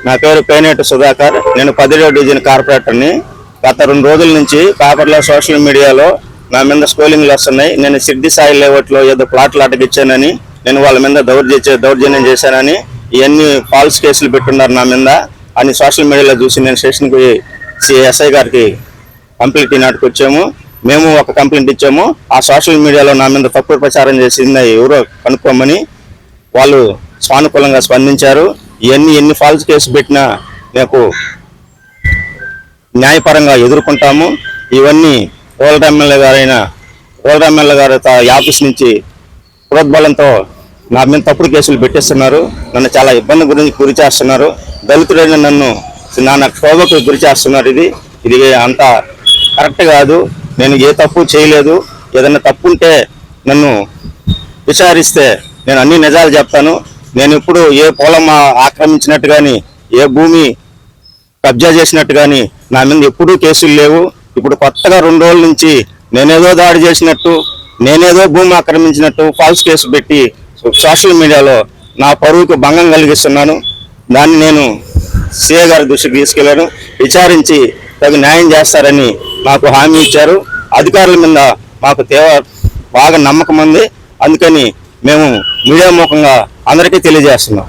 నా పేరు పేనేటి సుధాకర్. నేను 10వ డివిజన్ కార్పొరేటర్ని. గత 2 రోజుల నుంచి పేపర్లో, సోషల్ మీడియాలో నా మీద స్కోలింగ్లు వస్తున్నాయి. నేను సిడ్డి సాయి లేఅవుట్లో ఏదో ప్లాట్లు అటకిచ్చానని, నేను వాళ్ళ మీద దౌర్జన్యం చేశానని, ఇవన్నీ ఫాల్స్ కేసులు పెట్టున్నారు నా మీద అని సోషల్ మీడియాలో చూసి నేను స్టేషన్కి ఎస్ఐ గారికి కంప్లైంట్ నాటికి వచ్చాము. మేము ఒక కంప్లైంట్ ఇచ్చాము. ఆ సోషల్ మీడియాలో నా మీద తప్పుడు ప్రచారం చేసింది ఎవరో కనుక్కోమని వాళ్ళు సానుకూలంగా స్పందించారు. ఎన్ని ఫాల్స్ కేసు పెట్టినా నాకు న్యాయపరంగా ఎదుర్కొంటాము. ఇవన్నీ ఓల్డ్ ఎమ్మెల్యే గారి ఆఫీస్ నుంచి ప్రోద్బలంతో నా మీద తప్పుడు కేసులు పెట్టేస్తున్నారు. నన్ను చాలా ఇబ్బంది గురి చేస్తున్నారు. దళితుడైన నన్ను నా క్షోభకు గురి చేస్తున్నారు. ఇది అంత కరెక్ట్ కాదు. నేను ఏ తప్పు చేయలేదు. ఏదైనా తప్పు ఉంటే నన్ను విచారిస్తే నేను అన్ని నిజాలు చెప్తాను. నేను ఇప్పుడు ఏ పొలం ఆక్రమించినట్టు కానీ, ఏ భూమి కబ్జా చేసినట్టు కానీ నా మీద ఎప్పుడూ కేసులు లేవు. ఇప్పుడు కొత్తగా 2 రోజుల నుంచి నేనేదో దాడి చేసినట్టు, నేనేదో భూమి ఆక్రమించినట్టు ఫాల్స్ కేసు పెట్టి సోషల్ మీడియాలో నా పరువుకు భంగం కలిగిస్తున్నాను. దాన్ని నేను సిఐ గారి దృష్టికి తీసుకెళ్లాను. విచారించి తగు న్యాయం చేస్తారని నాకు హామీ ఇచ్చారు. అధికారుల మీద మాకు బాగా నమ్మకం ఉంది. అందుకని మేము మీడియా ముఖంగా అందరికీ తెలియజేస్తున్నాం.